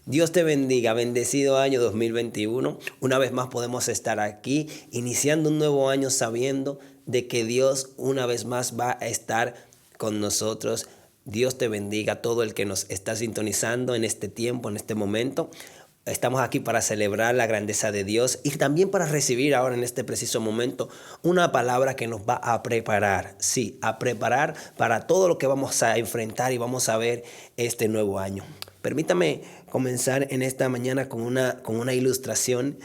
Dios te bendiga, bendecido año 2021. Una vez más podemos estar aquí, iniciando un nuevo año sabiendo de que Dios una vez más va a estar con nosotros. Dios te bendiga, todo el que nos está sintonizando en este tiempo, en este momento. Estamos aquí para celebrar la grandeza de Dios y también para recibir ahora en este preciso momento una palabra que nos va a preparar, sí, a preparar para todo lo que vamos a enfrentar y vamos a ver este nuevo año. Permítame comenzar en esta mañana con una ilustración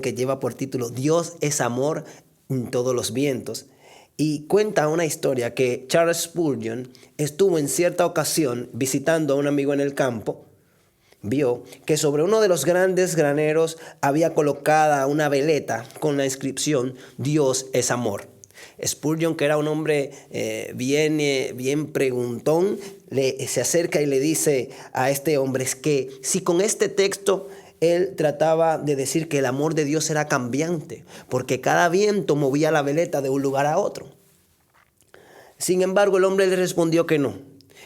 que lleva por título Dios es amor en todos los vientos. Y cuenta una historia que Charles Spurgeon estuvo en cierta ocasión visitando a un amigo en el campo. Vio que sobre uno de los grandes graneros había colocada una veleta con la inscripción Dios es amor. Spurgeon, que era un hombre bien preguntón, se acerca y le dice a este hombre es que si con este texto él trataba de decir que el amor de Dios era cambiante, porque cada viento movía la veleta de un lugar a otro. Sin embargo, el hombre le respondió que no,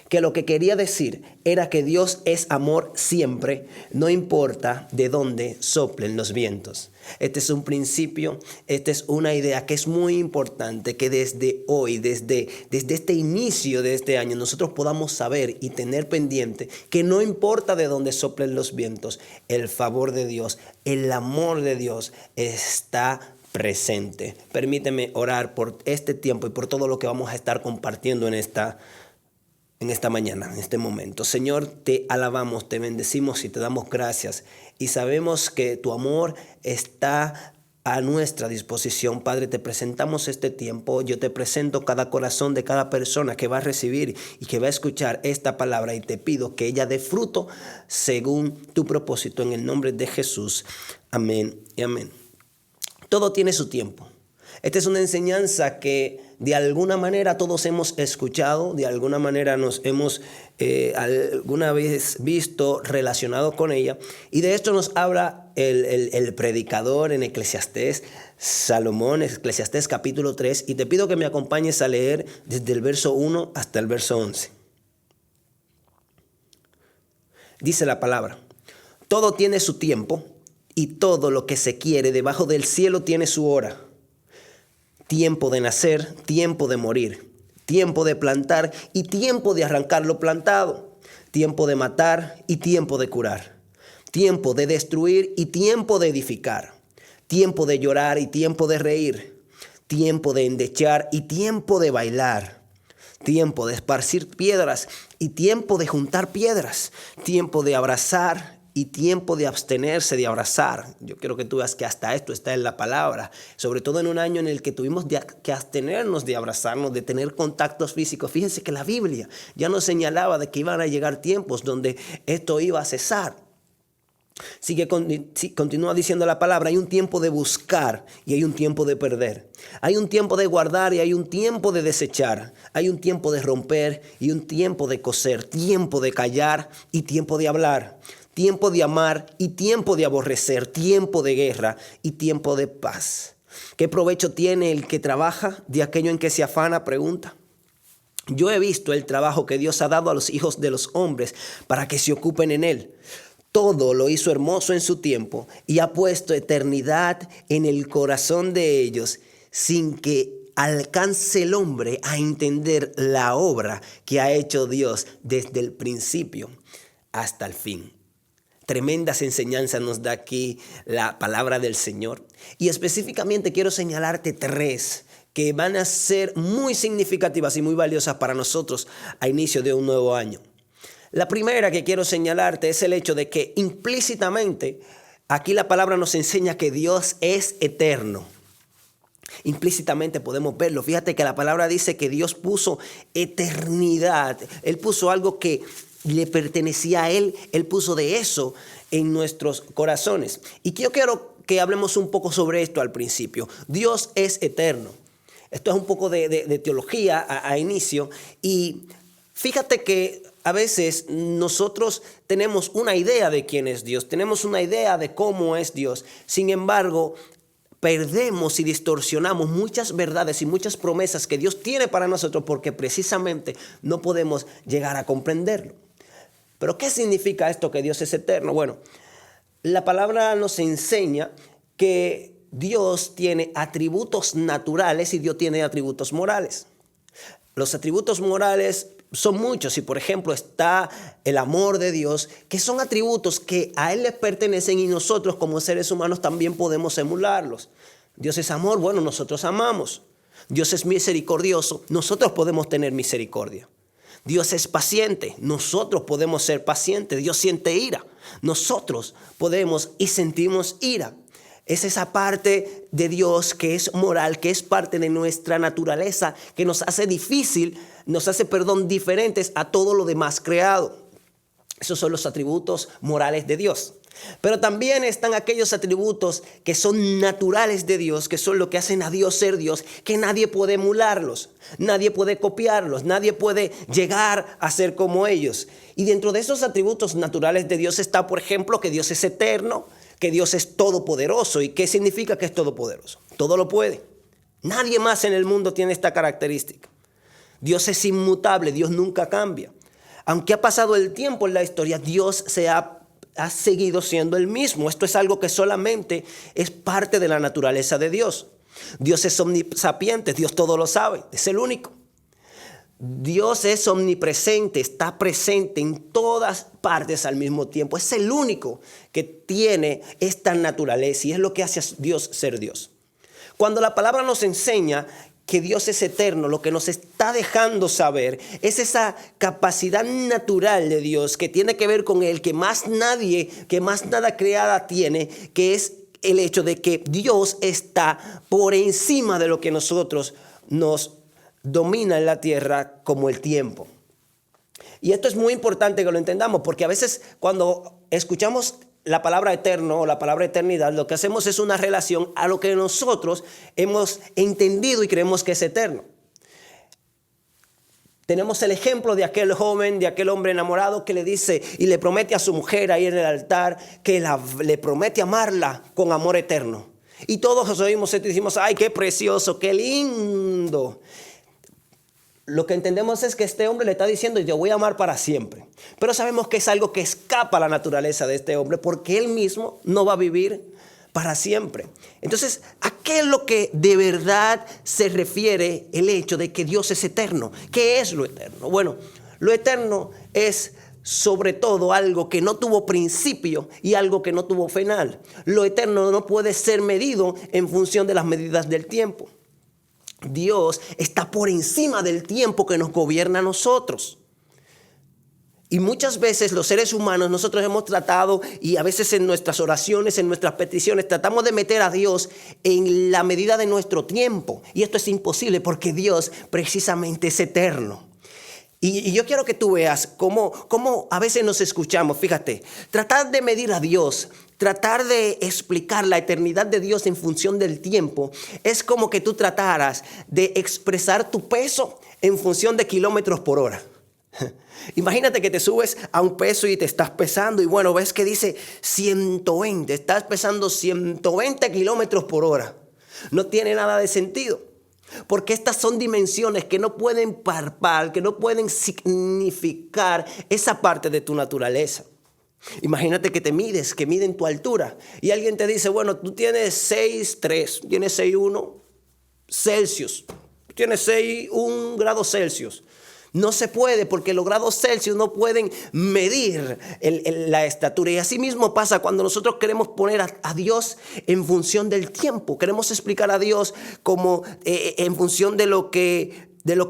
que lo que quería decir era que Dios es amor siempre, no importa de dónde soplen los vientos. Este es un principio, esta es una idea que es muy importante, que desde hoy, desde este inicio de este año, nosotros podamos saber y tener pendiente que no importa de dónde soplen los vientos, el favor de Dios, el amor de Dios está presente. Permíteme orar por este tiempo y por todo lo que vamos a estar compartiendo en esta mañana, en este momento. Señor, te alabamos, te bendecimos y te damos gracias. Y sabemos que tu amor está a nuestra disposición. Padre, te presentamos este tiempo. Yo te presento cada corazón de cada persona que va a recibir y que va a escuchar esta palabra. Y te pido que ella dé fruto según tu propósito. En el nombre de Jesús. Amén y amén. Todo tiene su tiempo. Esta es una enseñanza que de alguna manera todos hemos escuchado, de alguna manera nos hemos alguna vez visto relacionado con ella. Y de esto nos habla el predicador en Eclesiastés, Salomón, Eclesiastés capítulo 3. Y te pido que me acompañes a leer desde el verso 1 hasta el verso 11. Dice la palabra: todo tiene su tiempo y todo lo que se quiere debajo del cielo tiene su hora. Tiempo de nacer, tiempo de morir, tiempo de plantar y tiempo de arrancar lo plantado, tiempo de matar y tiempo de curar, tiempo de destruir y tiempo de edificar, tiempo de llorar y tiempo de reír, tiempo de endechar y tiempo de bailar, tiempo de esparcir piedras y tiempo de juntar piedras, tiempo de abrazar y tiempo de abstenerse de abrazar. Yo quiero que tú veas que hasta esto está en la palabra, sobre todo en un año en el que tuvimos que abstenernos de abrazarnos, de tener contactos físicos. Fíjense que la Biblia ya nos señalaba de que iban a llegar tiempos donde esto iba a cesar. Continúa diciendo la palabra: hay un tiempo de buscar y hay un tiempo de perder. Hay un tiempo de guardar y hay un tiempo de desechar. Hay un tiempo de romper y un tiempo de coser. Tiempo de callar y tiempo de hablar. Tiempo de amar y tiempo de aborrecer, tiempo de guerra y tiempo de paz. ¿Qué provecho tiene el que trabaja de aquello en que se afana? Pregunta. Yo he visto el trabajo que Dios ha dado a los hijos de los hombres para que se ocupen en él. Todo lo hizo hermoso en su tiempo y ha puesto eternidad en el corazón de ellos, sin que alcance el hombre a entender la obra que ha hecho Dios desde el principio hasta el fin. Tremendas enseñanzas nos da aquí la palabra del Señor. Y específicamente quiero señalarte 3 que van a ser muy significativas y muy valiosas para nosotros a inicio de un nuevo año. La primera que quiero señalarte es el hecho de que implícitamente aquí la palabra nos enseña que Dios es eterno. Implícitamente podemos verlo. Fíjate que la palabra dice que Dios puso eternidad. Él puso algo que le pertenecía a Él. Él puso de eso en nuestros corazones. Y yo quiero que hablemos un poco sobre esto al principio. Dios es eterno. Esto es un poco de teología a inicio. Y fíjate que a veces nosotros tenemos una idea de quién es Dios. Tenemos una idea de cómo es Dios. Sin embargo, perdemos y distorsionamos muchas verdades y muchas promesas que Dios tiene para nosotros porque precisamente no podemos llegar a comprenderlo. Pero ¿qué significa esto que Dios es eterno? Bueno, la palabra nos enseña que Dios tiene atributos naturales y Dios tiene atributos morales. Los atributos morales son muchos y, por ejemplo, está el amor de Dios, que son atributos que a Él le pertenecen y nosotros como seres humanos también podemos emularlos. Dios es amor, bueno, nosotros amamos. Dios es misericordioso, nosotros podemos tener misericordia. Dios es paciente, nosotros podemos ser pacientes. Dios siente ira, nosotros podemos y sentimos ira. Es esa parte de Dios que es moral, que es parte de nuestra naturaleza, que nos hace diferentes a todo lo demás creado. Esos son los atributos morales de Dios. Pero también están aquellos atributos que son naturales de Dios, que son lo que hacen a Dios ser Dios, que nadie puede emularlos, nadie puede copiarlos, nadie puede llegar a ser como ellos. Y dentro de esos atributos naturales de Dios está, por ejemplo, que Dios es eterno, que Dios es todopoderoso. ¿Y qué significa que es todopoderoso? Todo lo puede. Nadie más en el mundo tiene esta característica. Dios es inmutable, Dios nunca cambia. Aunque ha pasado el tiempo en la historia, Dios ha seguido siendo el mismo. Esto es algo que solamente es parte de la naturaleza de Dios. Dios es omnisapiente, Dios todo lo sabe, es el único. Dios es omnipresente, está presente en todas partes al mismo tiempo. Es el único que tiene esta naturaleza y es lo que hace a Dios ser Dios. Cuando la palabra nos enseña que Dios es eterno, lo que nos está dejando saber es esa capacidad natural de Dios que tiene que ver con Él, que más nada creada tiene, que es el hecho de que Dios está por encima de lo que nosotros nos domina en la tierra como el tiempo. Y esto es muy importante que lo entendamos, porque a veces cuando escuchamos la palabra eterno o la palabra eternidad, lo que hacemos es una relación a lo que nosotros hemos entendido y creemos que es eterno. Tenemos el ejemplo de aquel joven, de aquel hombre enamorado que le dice y le promete a su mujer ahí en el altar que le promete amarla con amor eterno. Y todos oímos esto y decimos, ¡ay, qué precioso, qué lindo! Lo que entendemos es que este hombre le está diciendo, yo voy a amar para siempre. Pero sabemos que es algo que escapa a la naturaleza de este hombre porque él mismo no va a vivir para siempre. Entonces, ¿a qué es lo que de verdad se refiere el hecho de que Dios es eterno? ¿Qué es lo eterno? Bueno, lo eterno es sobre todo algo que no tuvo principio y algo que no tuvo final. Lo eterno no puede ser medido en función de las medidas del tiempo. Dios está por encima del tiempo que nos gobierna a nosotros. Y muchas veces los seres humanos, nosotros hemos tratado, y a veces en nuestras oraciones, en nuestras peticiones, tratamos de meter a Dios en la medida de nuestro tiempo. Y esto es imposible porque Dios precisamente es eterno. Y yo quiero que tú veas cómo a veces nos escuchamos. Fíjate, tratar de medir a Dios, tratar de explicar la eternidad de Dios en función del tiempo, es como que tú trataras de expresar tu peso en función de kilómetros por hora. Imagínate que te subes a un peso y te estás pesando y bueno, ves que dice 120, estás pesando 120 kilómetros por hora. No tiene nada de sentido. Porque estas son dimensiones que no pueden palpar, que no pueden significar esa parte de tu naturaleza. Imagínate que que miden tu altura y alguien te dice, bueno, tú tienes 6,3, tienes 6,1 Celsius, tienes 6,1 grados Celsius. No se puede porque los grados Celsius no pueden medir la estatura. Y así mismo pasa cuando nosotros queremos poner a Dios en función del tiempo. Queremos explicar a Dios como en función de lo que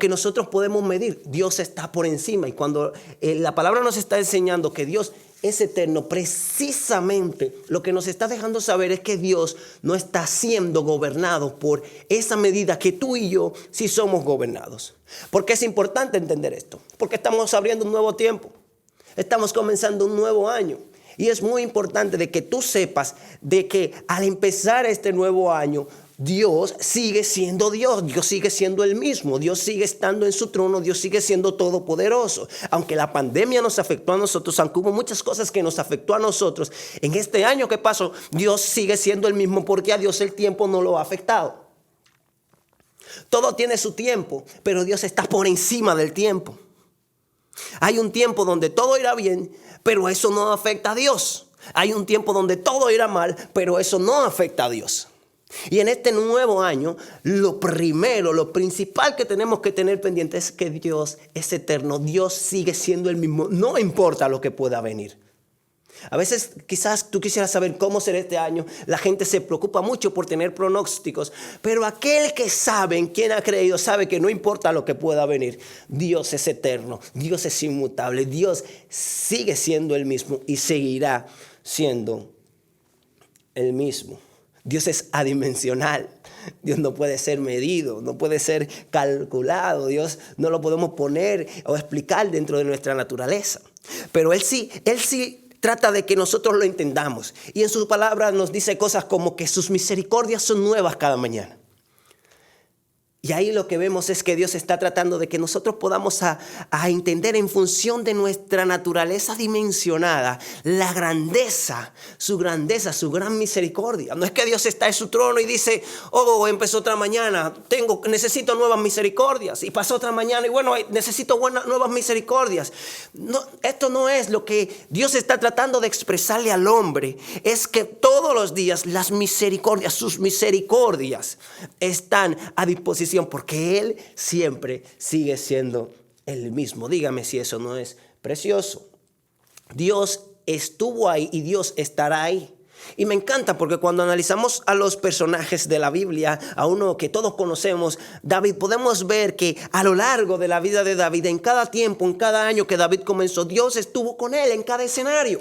nosotros podemos medir. Dios está por encima. Y cuando la palabra nos está enseñando que Dios es eterno, precisamente lo que nos está dejando saber es que Dios no está siendo gobernado por esa medida que tú y yo sí somos gobernados. ¿Por qué es importante entender esto? Porque estamos abriendo un nuevo tiempo, estamos comenzando un nuevo año y es muy importante de que tú sepas de que al empezar este nuevo año, Dios sigue siendo Dios, Dios sigue siendo el mismo, Dios sigue estando en su trono, Dios sigue siendo todopoderoso. Aunque la pandemia nos afectó a nosotros, aunque hubo muchas cosas que nos afectó a nosotros, en este año que pasó, Dios sigue siendo el mismo porque a Dios el tiempo no lo ha afectado. Todo tiene su tiempo, pero Dios está por encima del tiempo. Hay un tiempo donde todo irá bien, pero eso no afecta a Dios. Hay un tiempo donde todo irá mal, pero eso no afecta a Dios. Y en este nuevo año, lo principal que tenemos que tener pendiente es que Dios es eterno. Dios sigue siendo el mismo, no importa lo que pueda venir. A veces quizás tú quisieras saber cómo será este año. La gente se preocupa mucho por tener pronósticos, pero aquel que sabe, en quien ha creído, sabe que no importa lo que pueda venir. Dios es eterno, Dios es inmutable, Dios sigue siendo el mismo y seguirá siendo el mismo. Dios es adimensional. Dios no puede ser medido, no puede ser calculado. Dios no lo podemos poner o explicar dentro de nuestra naturaleza. Pero Él sí trata de que nosotros lo entendamos. Y en sus palabras nos dice cosas como que sus misericordias son nuevas cada mañana. Y ahí lo que vemos es que Dios está tratando de que nosotros podamos a entender en función de nuestra naturaleza dimensionada la grandeza, su gran misericordia. No es que Dios está en su trono y dice, empezó otra mañana, necesito nuevas misericordias. Y pasó otra mañana y necesito nuevas misericordias. No, esto no es lo que Dios está tratando de expresarle al hombre. Es que todos los días las misericordias, sus misericordias están a disposición. Porque Él siempre sigue siendo el mismo. Dígame si eso no es precioso. Dios estuvo ahí y Dios estará ahí. Y me encanta porque cuando analizamos a los personajes de la Biblia, a uno que todos conocemos, David, podemos ver que a lo largo de la vida de David, en cada tiempo, en cada año que David comenzó, Dios estuvo con él en cada escenario.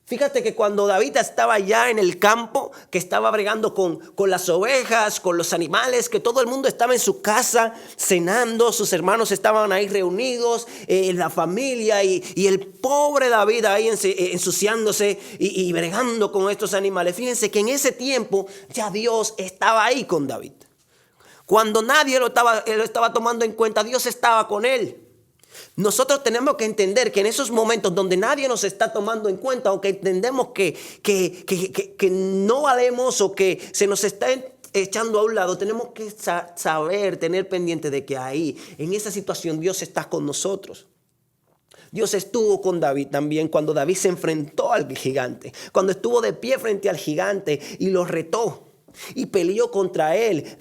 Fíjate que cuando David estaba ya en el campo, que estaba bregando con las ovejas, con los animales, que todo el mundo estaba en su casa cenando, sus hermanos estaban ahí reunidos, la familia y el pobre David ahí ensuciándose y bregando con estos animales. Fíjense que en ese tiempo ya Dios estaba ahí con David. Cuando nadie lo estaba tomando en cuenta, Dios estaba con él. Nosotros tenemos que entender que en esos momentos donde nadie nos está tomando en cuenta o que entendemos que no valemos o que se nos está echando a un lado, tenemos que saber, tener pendiente de que ahí, en esa situación, Dios está con nosotros. Dios estuvo con David también cuando David se enfrentó al gigante, cuando estuvo de pie frente al gigante y lo retó. Y peleó contra él.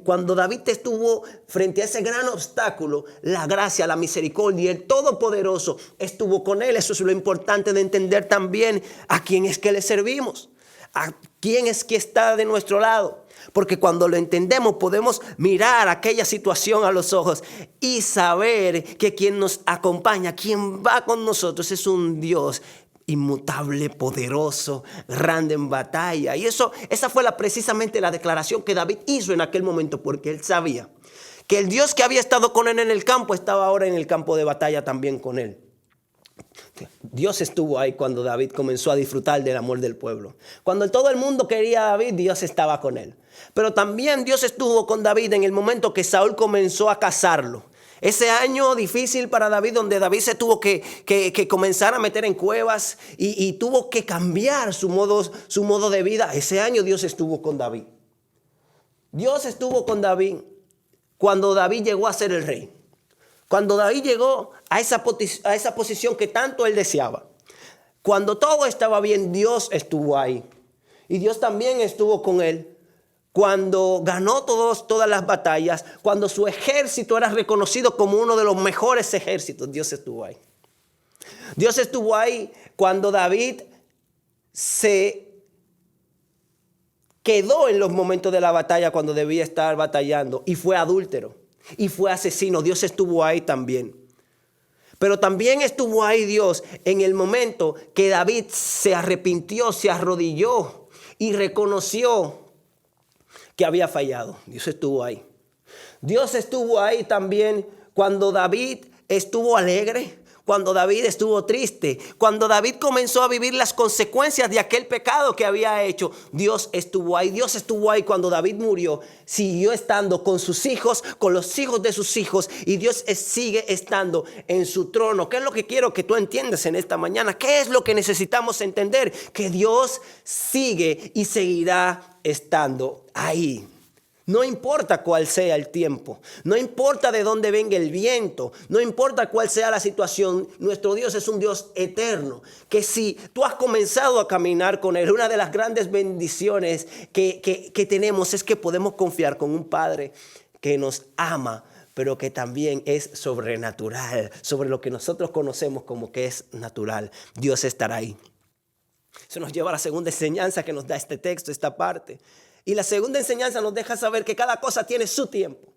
Cuando David estuvo frente a ese gran obstáculo, la gracia, la misericordia y el Todopoderoso estuvo con él. Eso es lo importante de entender también a quién es que le servimos, a quién es que está de nuestro lado. Porque cuando lo entendemos podemos mirar aquella situación a los ojos y saber que quien nos acompaña, quien va con nosotros es un Dios inmutable, poderoso, grande en batalla. Y esa fue precisamente la declaración que David hizo en aquel momento, porque él sabía que el Dios que había estado con él en el campo estaba ahora en el campo de batalla también con él. Dios estuvo ahí cuando David comenzó a disfrutar del amor del pueblo. Cuando todo el mundo quería a David, Dios estaba con él. Pero también Dios estuvo con David en el momento que Saúl comenzó a cazarlo. Ese año difícil para David, donde David se tuvo que comenzar a meter en cuevas y tuvo que cambiar su modo de vida. Ese año Dios estuvo con David. Dios estuvo con David cuando David llegó a ser el rey. Cuando David llegó a esa posición que tanto él deseaba. Cuando todo estaba bien, Dios estuvo ahí. Y Dios también estuvo con él. Cuando ganó todas las batallas, cuando su ejército era reconocido como uno de los mejores ejércitos, Dios estuvo ahí. Dios estuvo ahí cuando David se quedó en los momentos de la batalla cuando debía estar batallando y fue adúltero y fue asesino. Dios estuvo ahí también. Pero también estuvo ahí Dios en el momento que David se arrepintió, se arrodilló y reconoció que había fallado. Dios estuvo ahí. Dios estuvo ahí también cuando David estuvo alegre, cuando David estuvo triste, cuando David comenzó a vivir las consecuencias de aquel pecado que había hecho. Dios estuvo ahí. Dios estuvo ahí cuando David murió. Siguió estando con sus hijos, con los hijos de sus hijos, y Dios sigue estando en su trono. ¿Qué es lo que quiero que tú entiendas en esta mañana? ¿Qué es lo que necesitamos entender? Que Dios sigue y seguirá estando ahí. No importa cuál sea el tiempo, no importa de dónde venga el viento, no importa cuál sea la situación, nuestro Dios es un Dios eterno, que si tú has comenzado a caminar con Él, una de las grandes bendiciones que tenemos es que podemos confiar con un Padre que nos ama, pero que también es sobrenatural, sobre lo que nosotros conocemos como que es natural. Dios estará ahí. Eso nos lleva a la segunda enseñanza que nos da este texto, esta parte. Y la segunda enseñanza nos deja saber que cada cosa tiene su tiempo.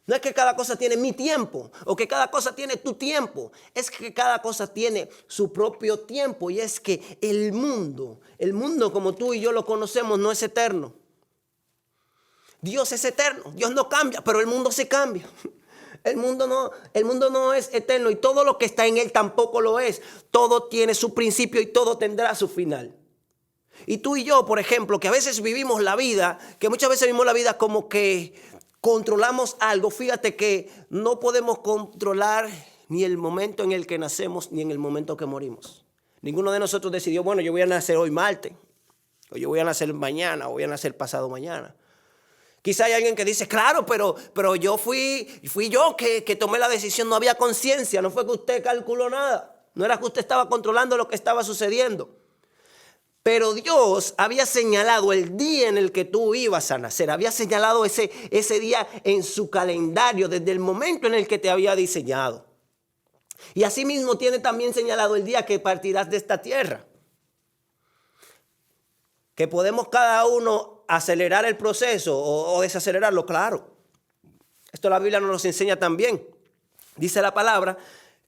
No es que cada cosa tiene mi tiempo o que cada cosa tiene tu tiempo. Es que cada cosa tiene su propio tiempo. Y es que el mundo como tú y yo lo conocemos no es eterno. Dios es eterno, Dios no cambia, pero el mundo sí cambia. El mundo no es eterno y todo lo que está en él tampoco lo es. Todo tiene su principio y todo tendrá su final. Y tú y yo, por ejemplo, que a veces vivimos la vida, que muchas veces vivimos la vida como que controlamos algo. Fíjate que no podemos controlar ni el momento en el que nacemos ni en el momento que morimos. Ninguno de nosotros decidió, bueno, yo voy a nacer hoy martes, o yo voy a nacer mañana, o voy a nacer pasado mañana. Quizá hay alguien que dice, claro, pero yo fui yo que tomé la decisión, no había conciencia, no fue que usted calculó nada, no era que usted estaba controlando lo que estaba sucediendo. Pero Dios había señalado el día en el que tú ibas a nacer, había señalado ese día en su calendario desde el momento en el que te había diseñado. Y asimismo tiene también señalado el día que partirás de esta tierra. Que podemos cada uno acelerar el proceso o desacelerarlo, claro. Esto la Biblia nos enseña también. Dice la palabra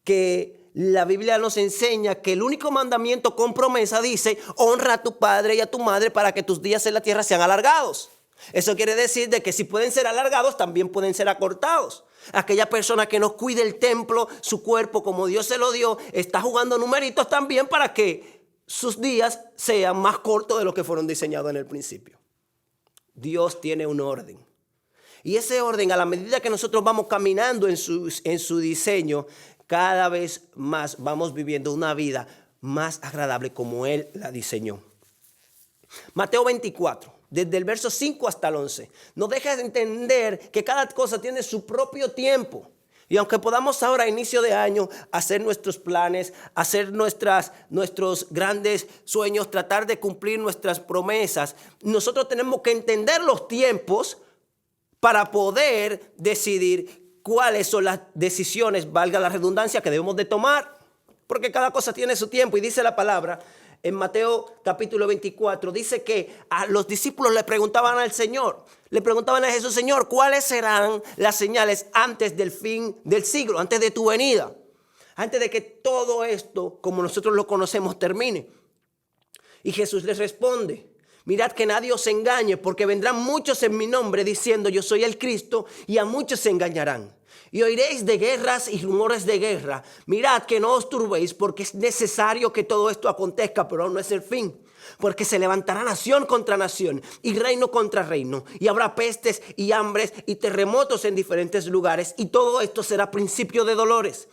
que la Biblia nos enseña que el único mandamiento con promesa dice, honra a tu padre y a tu madre para que tus días en la tierra sean alargados. Eso quiere decir de que si pueden ser alargados, también pueden ser acortados. Aquella persona que no cuide el templo, su cuerpo como Dios se lo dio, está jugando numeritos también para que sus días sean más cortos de lo que fueron diseñados en el principio. Dios tiene un orden. Y ese orden, a la medida que nosotros vamos caminando en su diseño, cada vez más vamos viviendo una vida más agradable como Él la diseñó. Mateo 24, desde el verso 5 hasta el 11, nos deja entender que cada cosa tiene su propio tiempo. Y aunque podamos ahora a inicio de año hacer nuestros planes, hacer nuestros grandes sueños, tratar de cumplir nuestras promesas, nosotros tenemos que entender los tiempos para poder decidir cuáles son las decisiones, valga la redundancia, que debemos de tomar. Porque cada cosa tiene su tiempo. Y dice la palabra en Mateo capítulo 24, dice que a los discípulos le preguntaban al Señor, le preguntaban a Jesús, Señor, ¿cuáles serán las señales antes del fin del siglo, antes de tu venida? Antes de que todo esto, como nosotros lo conocemos, termine. Y Jesús les responde, mirad que nadie os engañe, porque vendrán muchos en mi nombre diciendo yo soy el Cristo, y a muchos se engañarán. Y oiréis de guerras y rumores de guerra. Mirad que no os turbéis, porque es necesario que todo esto acontezca, pero aún no es el fin. Porque se levantará nación contra nación y reino contra reino. Y habrá pestes y hambres y terremotos en diferentes lugares. Y todo esto será principio de dolores.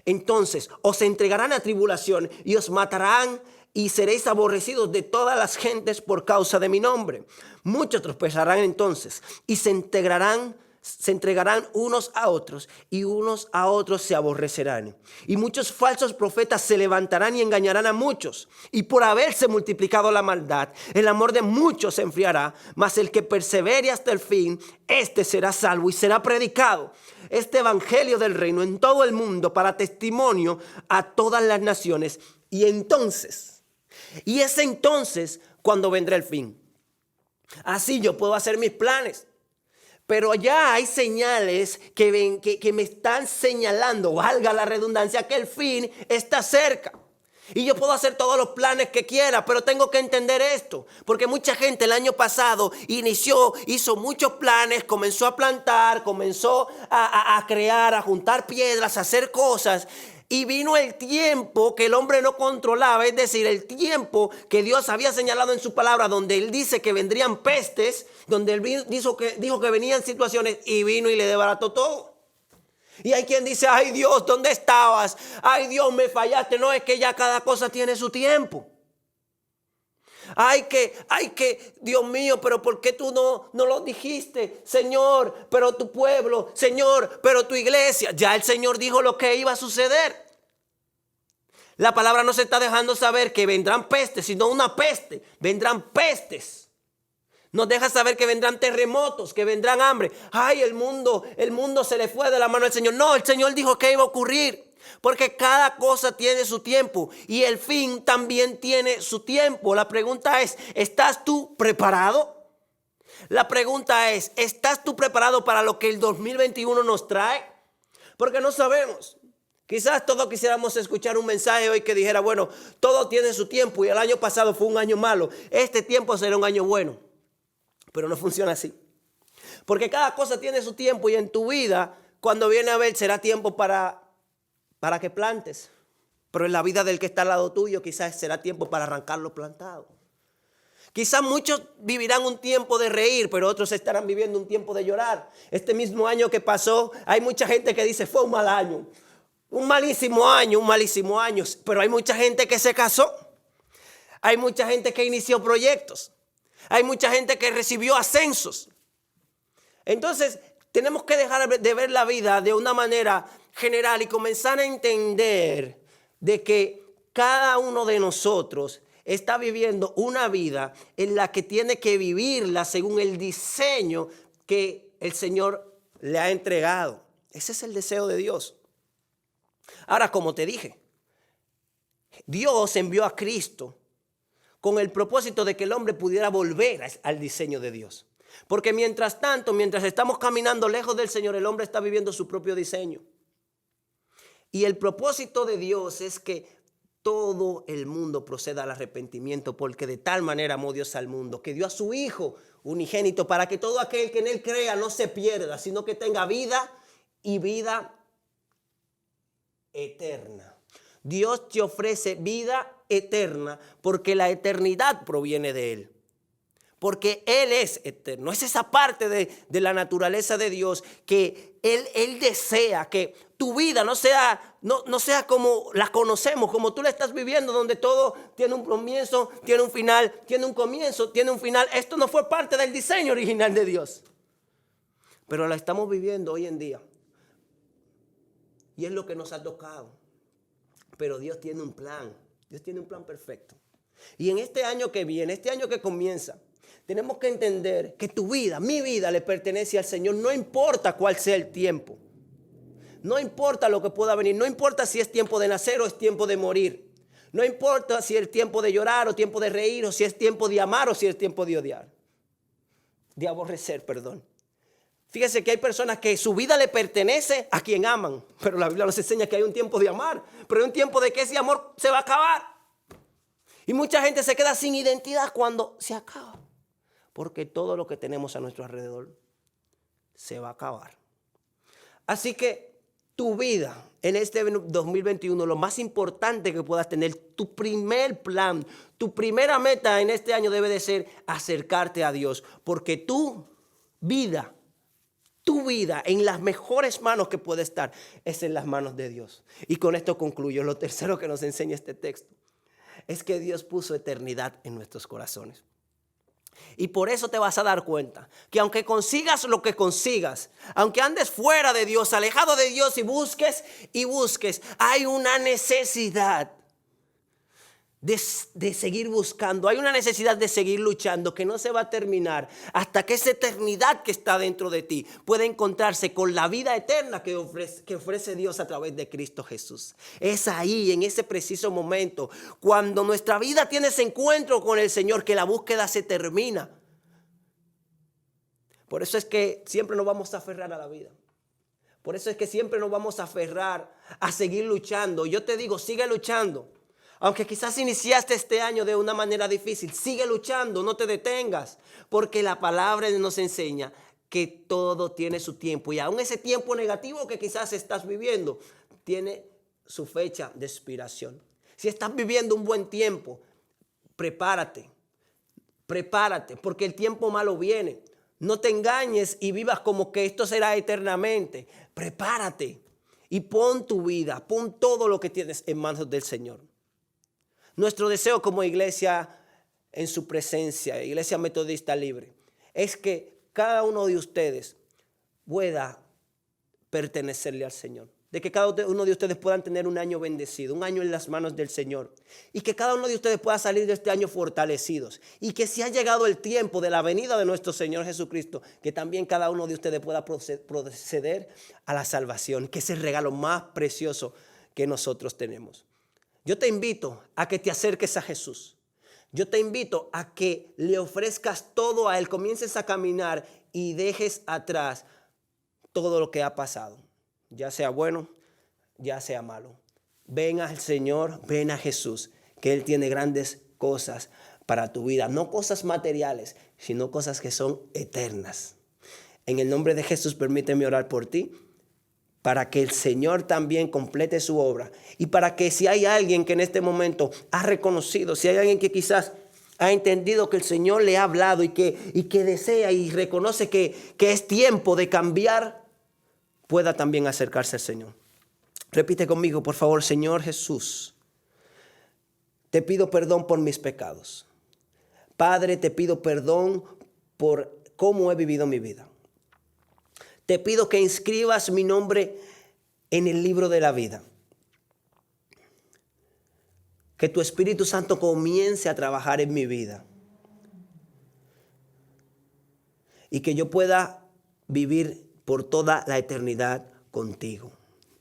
Entonces os entregarán a tribulación y os matarán. Y seréis aborrecidos de todas las gentes por causa de mi nombre. Muchos tropezarán entonces y se entregarán unos a otros y unos a otros se aborrecerán. Y muchos falsos profetas se levantarán y engañarán a muchos. Y por haberse multiplicado la maldad, el amor de muchos se enfriará. Mas el que persevere hasta el fin, este será salvo y será predicado este evangelio del reino en todo el mundo para testimonio a todas las naciones. Y es entonces cuando vendrá el fin. Así yo puedo hacer mis planes. Pero ya hay señales que me están señalando, valga la redundancia, que el fin está cerca. Y yo puedo hacer todos los planes que quiera, pero tengo que entender esto. Porque mucha gente el año pasado hizo muchos planes, comenzó a plantar, comenzó a crear, a juntar piedras, a hacer cosas. Y vino el tiempo que el hombre no controlaba, es decir, el tiempo que Dios había señalado en su palabra, donde Él dice que vendrían pestes, donde Él dijo que venían situaciones y vino y le desbarató todo. Y hay quien dice, ay Dios, ¿dónde estabas? Ay Dios, me fallaste. No, es que ya cada cosa tiene su tiempo. Dios mío, pero ¿por qué tú no lo dijiste? Señor, pero tu pueblo, Señor, pero tu iglesia. Ya el Señor dijo lo que iba a suceder. La palabra no se está dejando saber que vendrán pestes, sino una peste. Vendrán pestes. Nos deja saber que vendrán terremotos, que vendrán hambre. Ay, el mundo se le fue de la mano al Señor. No, el Señor dijo que iba a ocurrir. Porque cada cosa tiene su tiempo y el fin también tiene su tiempo. La pregunta es, ¿estás tú preparado? La pregunta es, ¿estás tú preparado para lo que el 2021 nos trae? Porque no sabemos. Quizás todos quisiéramos escuchar un mensaje hoy que dijera, bueno, todo tiene su tiempo y el año pasado fue un año malo. Este tiempo será un año bueno. Pero no funciona así. Porque cada cosa tiene su tiempo y en tu vida, cuando viene a ver, será tiempo para que plantes. Pero en la vida del que está al lado tuyo, quizás será tiempo para arrancar lo plantado. Quizás muchos vivirán un tiempo de reír, pero otros estarán viviendo un tiempo de llorar. Este mismo año que pasó, hay mucha gente que dice, fue un mal año. Un malísimo año. Pero hay mucha gente que se casó. Hay mucha gente que inició proyectos. Hay mucha gente que recibió ascensos. Entonces, tenemos que dejar de ver la vida de una manera general y comenzar a entender de que cada uno de nosotros está viviendo una vida en la que tiene que vivirla según el diseño que el Señor le ha entregado. Ese es el deseo de Dios. Ahora, como te dije, Dios envió a Cristo con el propósito de que el hombre pudiera volver al diseño de Dios. Porque mientras tanto, mientras estamos caminando lejos del Señor, el hombre está viviendo su propio diseño. Y el propósito de Dios es que todo el mundo proceda al arrepentimiento, porque de tal manera amó Dios al mundo, que dio a su Hijo unigénito para que todo aquel que en Él crea no se pierda, sino que tenga vida y vida eterna. Dios te ofrece vida eterna porque la eternidad proviene de Él. Porque Él es eterno. Es esa parte de la naturaleza de Dios que Él desea que tu vida no sea como la conocemos, como tú la estás viviendo, donde todo tiene un comienzo, tiene un final, tiene un comienzo, tiene un final. Esto no fue parte del diseño original de Dios. Pero la estamos viviendo hoy en día. Y es lo que nos ha tocado. Pero Dios tiene un plan. Dios tiene un plan perfecto. Y en este año que viene, este año que comienza, tenemos que entender que tu vida, mi vida, le pertenece al Señor. No importa cuál sea el tiempo. No importa lo que pueda venir. No importa si es tiempo de nacer o es tiempo de morir. No importa si es tiempo de llorar o tiempo de reír, o si es tiempo de amar o si es tiempo de odiar. De aborrecer, perdón. Fíjese que hay personas que su vida le pertenece a quien aman. Pero la Biblia nos enseña que hay un tiempo de amar. Pero hay un tiempo de que ese amor se va a acabar. Y mucha gente se queda sin identidad cuando se acaba. Porque todo lo que tenemos a nuestro alrededor se va a acabar. Así que tu vida en este 2021, lo más importante que puedas tener, tu primer plan, tu primera meta en este año debe de ser acercarte a Dios. Porque tu vida en las mejores manos que puede estar es en las manos de Dios. Y con esto concluyo. Lo tercero que nos enseña este texto es que Dios puso eternidad en nuestros corazones. Y por eso te vas a dar cuenta que aunque consigas lo que consigas, aunque andes fuera de Dios, alejado de Dios y busques, hay una necesidad de seguir buscando. Hay una necesidad de seguir luchando que no se va a terminar hasta que esa eternidad que está dentro de ti pueda encontrarse con la vida eterna que ofrece Dios a través de Cristo Jesús. Es ahí, en ese preciso momento, cuando nuestra vida tiene ese encuentro con el Señor, que la búsqueda se termina. Por eso es que siempre nos vamos a aferrar a la vida. Por eso es que siempre nos vamos a aferrar a seguir luchando. Yo te digo, sigue luchando. Aunque quizás iniciaste este año de una manera difícil, sigue luchando, no te detengas, porque la palabra nos enseña que todo tiene su tiempo y aún ese tiempo negativo que quizás estás viviendo tiene su fecha de expiración. Si estás viviendo un buen tiempo, prepárate, porque el tiempo malo viene. No te engañes y vivas como que esto será eternamente. Prepárate y pon tu vida, pon todo lo que tienes en manos del Señor. Nuestro deseo como iglesia en su presencia, Iglesia Metodista Libre, es que cada uno de ustedes pueda pertenecerle al Señor. De que cada uno de ustedes puedan tener un año bendecido, un año en las manos del Señor. Y que cada uno de ustedes pueda salir de este año fortalecidos. Y que si ha llegado el tiempo de la venida de nuestro Señor Jesucristo, que también cada uno de ustedes pueda proceder a la salvación, que es el regalo más precioso que nosotros tenemos. Yo te invito a que te acerques a Jesús. Yo te invito a que le ofrezcas todo a Él, comiences a caminar y dejes atrás todo lo que ha pasado, ya sea bueno, ya sea malo. Ven al Señor, ven a Jesús, que Él tiene grandes cosas para tu vida. No cosas materiales, sino cosas que son eternas. En el nombre de Jesús, permíteme orar por ti, para que el Señor también complete su obra. Y para que si hay alguien que en este momento ha reconocido, si hay alguien que quizás ha entendido que el Señor le ha hablado y que desea y reconoce que es tiempo de cambiar, pueda también acercarse al Señor. Repite conmigo, por favor: Señor Jesús, te pido perdón por mis pecados. Padre, te pido perdón por cómo he vivido mi vida. Te pido que inscribas mi nombre en el libro de la vida. Que tu Espíritu Santo comience a trabajar en mi vida. Y que yo pueda vivir por toda la eternidad contigo.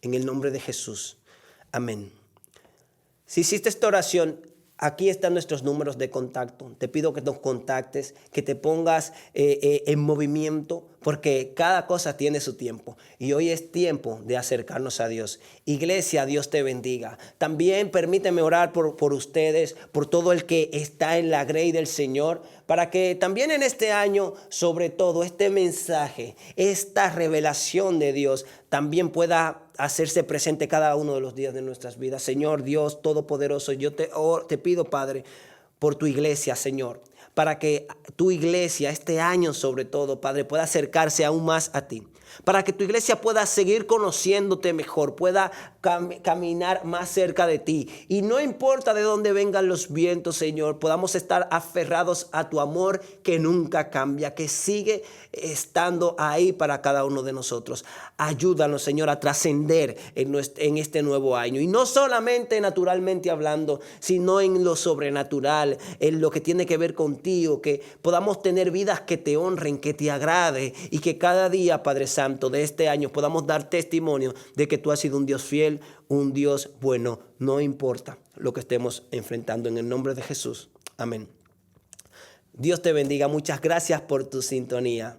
En el nombre de Jesús. Amén. Si hiciste esta oración, aquí están nuestros números de contacto. Te pido que nos contactes, que te pongas en movimiento, porque cada cosa tiene su tiempo. Y hoy es tiempo de acercarnos a Dios. Iglesia, Dios te bendiga. También permíteme orar por ustedes, por todo el que está en la grey del Señor, para que también en este año, sobre todo, este mensaje, esta revelación de Dios, también pueda hacerse presente cada uno de los días de nuestras vidas. Señor Dios Todopoderoso, yo te pido, Padre, por tu iglesia, Señor, para que tu iglesia este año sobre todo, Padre, pueda acercarse aún más a ti. Para que tu iglesia pueda seguir conociéndote mejor, pueda caminar más cerca de ti. Y no importa de dónde vengan los vientos, Señor, podamos estar aferrados a tu amor que nunca cambia, que sigue estando ahí para cada uno de nosotros. Ayúdanos, Señor, a trascender en este nuevo año. Y no solamente naturalmente hablando, sino en lo sobrenatural, en lo que tiene que ver contigo, que podamos tener vidas que te honren, que te agrade, y que cada día, Padre Santo, de este año podamos dar testimonio de que tú has sido un Dios fiel, un Dios bueno, no importa lo que estemos enfrentando, en el nombre de Jesús. Amén. Dios te bendiga. Muchas gracias por tu sintonía.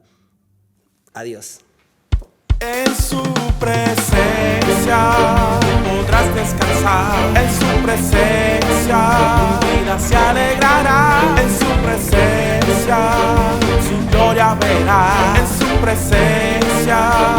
Adiós. En su presencia podrás descansar. En su presencia tu vida se alegrará. En su presencia su gloria verás. En su presencia